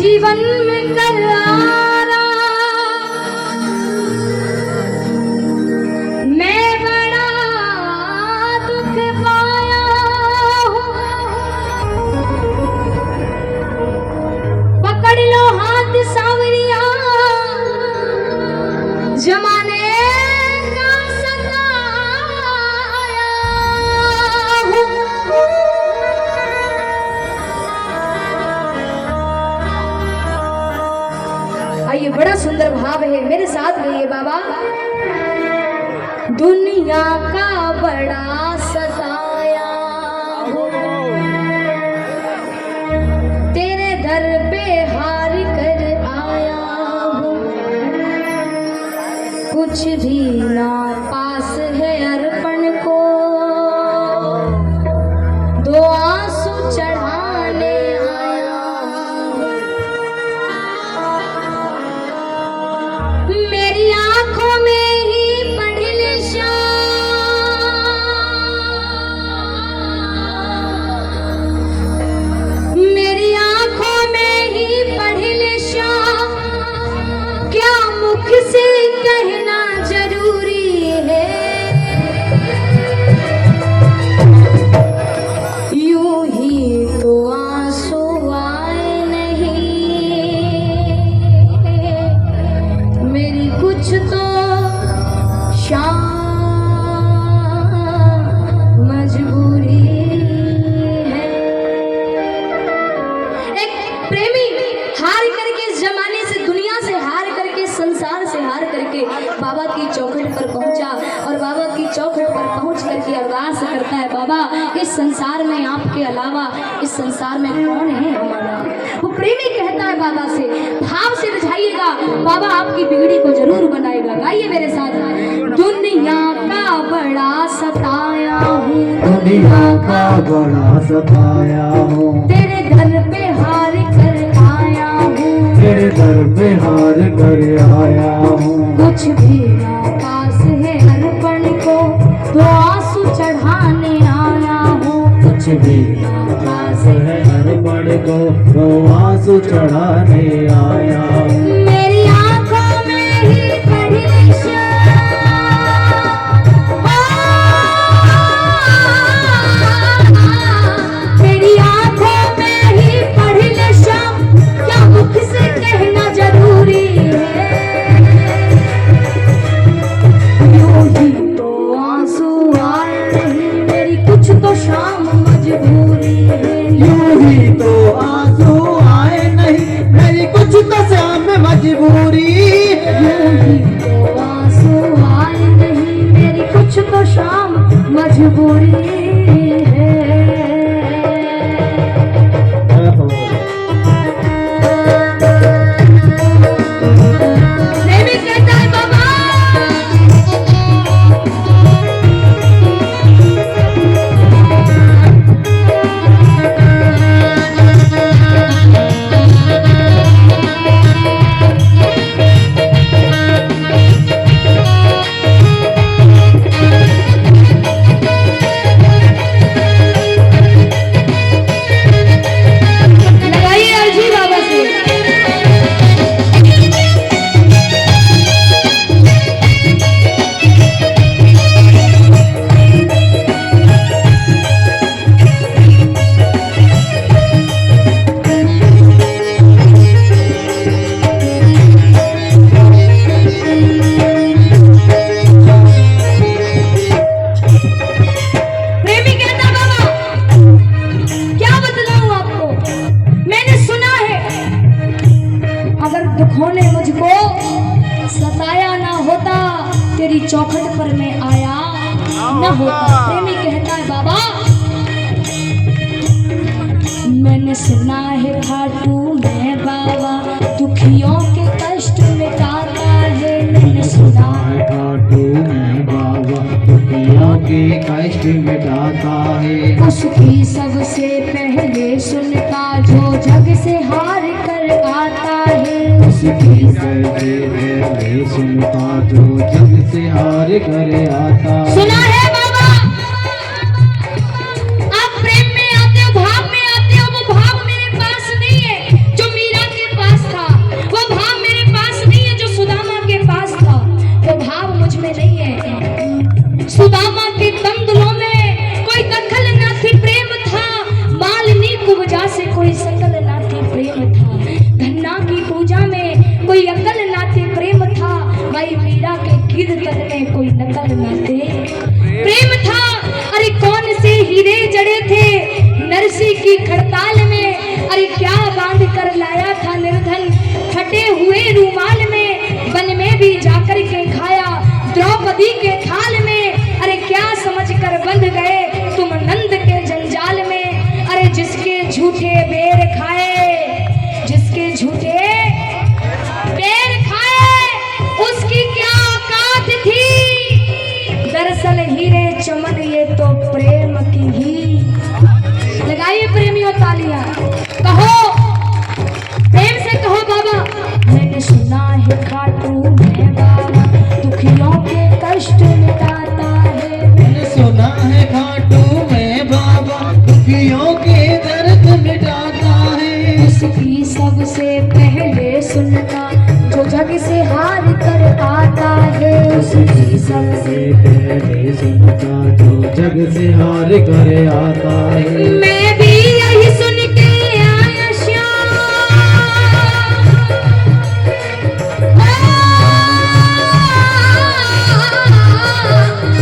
जीवन में करारा मैं बड़ा दुख पाया हूँ। पकड़ लो हाथ सांवरिया जमाने का सताया हूँ। ये बड़ा सुंदर भाव है, मेरे साथ गाइए बाबा। दुनिया का बड़ा सताया हूँ, तेरे दर पे हार कर आया हूँ। कुछ भी ना पास है अर्पण को, दो आंसू चढ़ाने आया हूँ। मेरी आंखों में ही पढ़ी निशा, मेरी आंखों में ही पढ़ी निशा, क्या मुख से कहना जरूरी है। यूं ही तो आंसू आए नहीं, मेरी कुछ तो मजबूरी है। एक प्रेमी हार करके, जमाने से, दुनिया से हार करके, संसार से हार करके बाबा की चौखट पर पहुंचा और बाबा की चौखट पर पहुंच करके अरदास करता है, बाबा इस संसार में आपके अलावा इस संसार में कौन है हमारा। वो प्रेमी कहता है बाबा से, भाव से रिझाइएगा, बाबा आपकी बिगड़ी को जरूर बनाएगा। गाइए मेरे साथ। दुनिया का बड़ा सताया हूँ, दुनिया का बड़ा सताया हूँ, तेरे दर पे हार कर आया हूँ। तेरे दर पे हार कर आया हूँ। कुछ भी ना पास है अर्पण को, दो आंसू चढ़ाने आया हूँ। कुछ भी ना पास है अर्पण को, दो आंसू चढ़ाने आया हूँ। मेरी आंखों में ही पढ़ी निशा, मेरी आंखों में ही पढ़ी निशा, क्या मुख से कहना जरूरी है। यूं ही तो आंसू आए नहीं, मेरी कुछ तो शाम मजबूरी है। यूं ही तो आंसू आए नहीं, मेरी कुछ तो शाम मजबूरी है। यूं ही तो आंसू आए नहीं, मेरी कुछ तो शाम मजबूरी है। प्रेमी कहता है बाबा, लगाइए अर्जी बाबा से। प्रेमी कहता बाबा, क्या बतलाऊं आपको, मैंने सुना है अगर दुखों ने मुझको सताया ना होता, तेरी चौखट पर मैं आया ना होता। प्रेमी कहता है बाबा, मैंने सुना है खाटू मैं बाबा दुखियों के कष्ट मिटाता है। मैंने सुना है खाटू मैं बाबा दुखियों के कष्ट मिटाता है। उसकी सबसे पहले सुनता जो जग से हार कर आता है। उसकी सबसे पहले सुनता जो जग से हार कर आता। सुना है बाबा, आप प्रेम में आते हो, भाव में आते हो, वो भाव मेरे पास नहीं है जो मीरा के कोई अकल नाते प्रेम था, भाई मीरा के कीर्तन में कोई नकल नाते प्रेम था। अरे कौन से हीरे जड़े थे नरसी की खड़ताल में, अरे क्या बांध कर लाया था निर्धन फटे हुए रूमाल में, वन में भी जाकर के खाया द्रौपदी के थाल में, अरे क्या समझ कर बंध गए तुम नंद के जंजाल में। अरे जिसके झूठे बेर खाए, जिसके झूठे बेर खाए उसकी क्या औकात थी, दरअसल हीरे चमन ये तो प्रेम की ही। लगाइए प्रेमियों तालियां, कहो प्रेम से कहो बाबा। मैंने सुना है खाटू में बाबा दुखियों के कष्ट मिटाता है, मैंने सुना है खाटू में बाबा दुखियों के दर्द मिटाता है। उसकी सबसे पहले सुनना जो जग से हार कर आता है, उसकी सबसे पहले सुनता जो जग से हार कर आता है। मैं भी यही सुन के आया श्याम,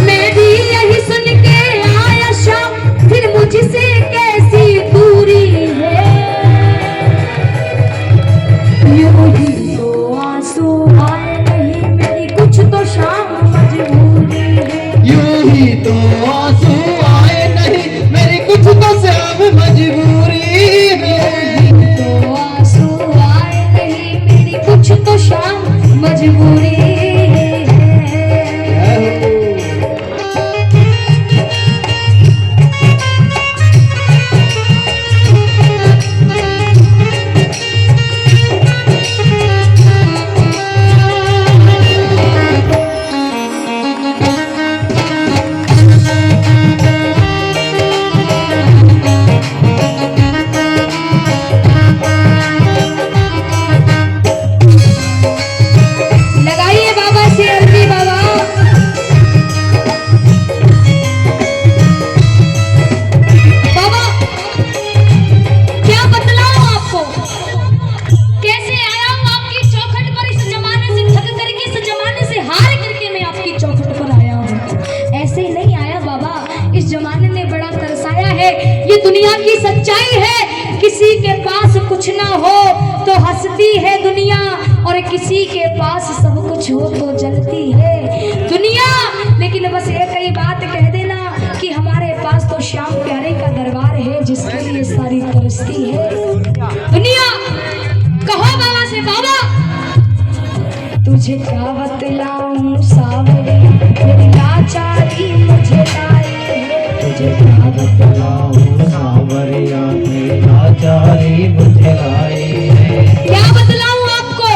मैं भी यही सुन के आया श्याम, फिर मुझसे कैसी दूरी है। यूं ही तो आंसू आए नहीं मेरी कुछ तो शाम मजबूरी है, यूं ही तो आंसू आए नहीं मेरी कुछ तो शाम मजबूरी है। तो आंसू आए नहीं मेरी कुछ तो शाम मजबूरी है। लगाइए बाबा से अर्जी बाबा। बाबा क्या बतलाऊं आपको, कैसे आया हूं आपकी चौखट पर, इस जमाने से ठग करके, इस जमाने से हार करके मैं आपकी चौखट पर आया हूं। ऐसे ही नहीं आया बाबा, इस जमाने ने बड़ा तरसाया है, ये दुनिया की सच्चाई है। किसी के पास कुछ ना हो तो हंसती है दुनिया, और किसी के पास सब कुछ हो तो जलती है दुनिया। लेकिन बस एक ही बात कह देना कि हमारे पास तो श्याम प्यारे का दरबार है जिसके लिए सारी तरसती है दुनिया। कहो बाबा से बाबा तुझे क्या बतलाऊं सावरी मेरी लाचारी मुझे लाई है, तुझे क्या बतलाऊं सावरिया मेरी लाचारी मुझे लाई है। क्या बतलाऊं आपको,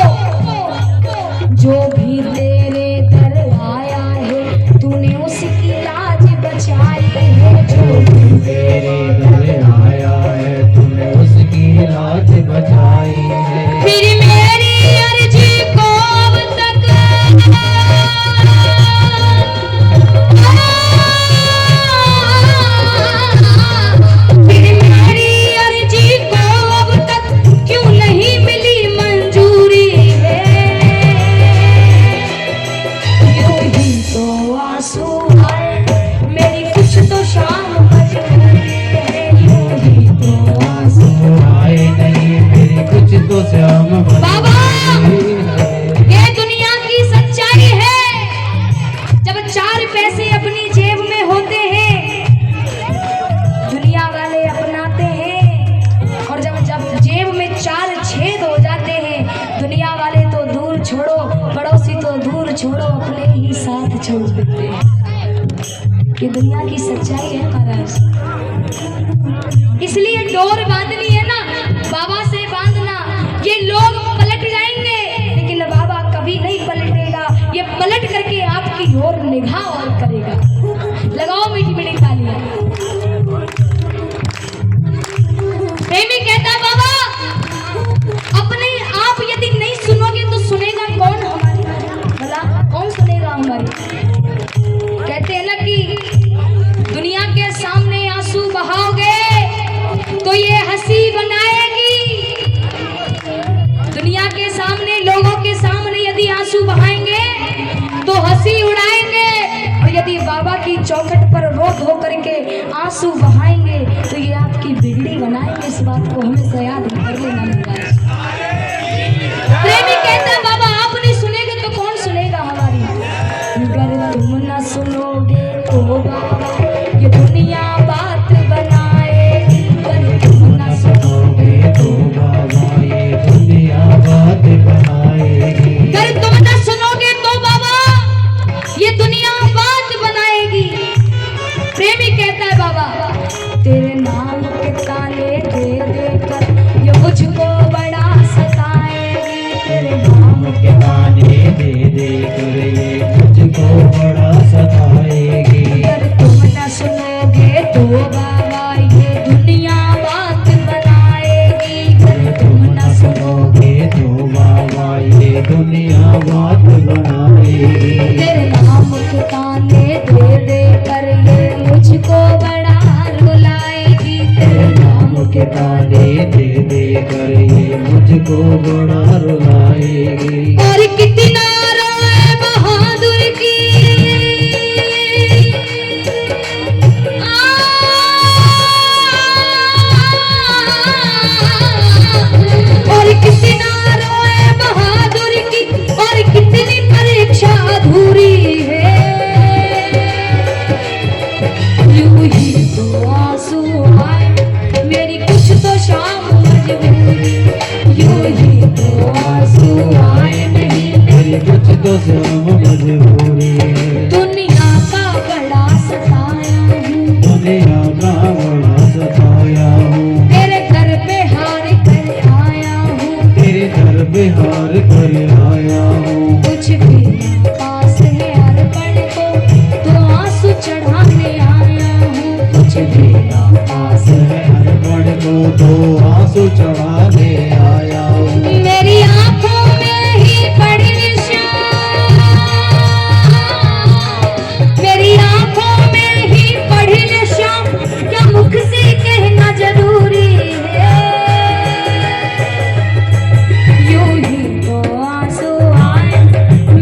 जो भी तेरे दर आया है तूने उसकी लाज बचाई है, जो भी तेरे घर आया है तूने उसकी लाज बचाई है। फिर मेरी अर्जी को अब तक फिर मेरी अर्जी को अब तक क्यों नहीं मिली मंजूरी है। यूं ही तो आंसू आए मेरी कुछ तो शाम मजबूरी है, यूं ही तो आंसू आए नहीं मेरी कुछ तो श्याम बाबा ये दुनिया की सच्चाई है। जब चार पैसे अपनी जेब में होते हैं दुनिया वाले अपनाते हैं, और जब जब जेब में चार छेद हो जाते हैं दुनिया वाले तो दूर छोड़ो, पड़ोसी तो दूर छोड़ो, अपने ही साथ छोड़ देते हैं। ये दुनिया की सच्चाई है महाराज। इसलिए डोर बांधनी है ना, बाबा से बांधना। ये लोग पलट जाएंगे लेकिन बाबा कभी नहीं पलटेगा, ये पलट करके आपकी ओर निगाह और करेगा। लगाओ मीठी मीठी तालियां। प्रेमी कहता बाबा अपने आप यदि नहीं सुनोगे तो सुनेगा कौन हमारी, भला कौन सुनेगा हमारी। कहते हैं ना कि दुनिया के सामने आंसू बहाओगे तो ये हंसी बनाएगी, दुनिया के सामने लोगों के चौखट पर रो धो करके आंसू बहाएंगे तो ये आपकी बिगड़ी बनाएंगे। इस बात को हमेशा याद कर लेना महाराज। प्रेमी कहता है बाबा आप नहीं सुनेंगे तो कौन सुनेगा हमारी। अगर तुम न सुनोगे तो बाबा ये दुनिया बात बनाएगी। अगर तुम न सुनोगे तो बाबा ये दुनिया बात बनाएगी। अगर तुम न सुनोगे तो बाबा ये दुनिया बात बनाएगी। प्रेमी कहता है बाबा तेरे नाम के ताने दे देकर ये मुझको बड़ा सताएगी। तेरे नाम के ताने दे देकर ये मुझको बड़ा सताएगी। अगर तुम न सुनोगे तो बाबा ये दुनिया बात बनाएगी। अगर तुम न सुनोगे तो बाबा ये दुनिया बात बनाएगी। तेरे नाम के ताने दे देकर ये मुझको बड़ा रुलाएगी। तेरे नाम के ताने दे देकर ये मुझको बड़ा रुलाएगी। और कितना रोए बहादुर की और कितना रोए बहादुर की और कितनी परीक्षा अधूरी है। यूं ही तो आंसू आए मेरी कुछ तो शाम मजबूरी। यूं ही तो आंसू आए नहीं मेरी कुछ तो शाम मजबूरी है। दुनिया का बड़ा सताया हूँ। दुनिया का बड़ा सताया हूँ। तेरे घर पे हार कर आया हूँ। तेरे घर पे हार कर आया हूँ। कुछ भी ना पास है अर्पण को तो आंसू चढ़ाने आया हूँ। कुछ भी ना पास है अर्पण को तो आंसू चढ़ाने आया हूँ। मेरी आंखों में ही पड़ी निशान। मेरी आंखों में ही पड़ी निशान क्या मुख से कहना जरूरी है। यूं ही तो आंसू आए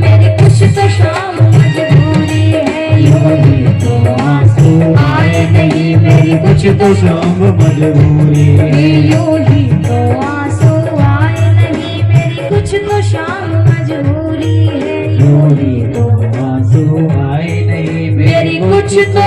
मेरी कुछ तो शाम मजबूरी है। यूं ही तो आंसू आए नहीं मेरी कुछ तो शाम मजबूरी है। यूं ही तो आंसू आए नहीं मेरी कुछ तो शाम मजबूरी है। यूं ही तो आंसू आए नहीं मेरी कुछ तो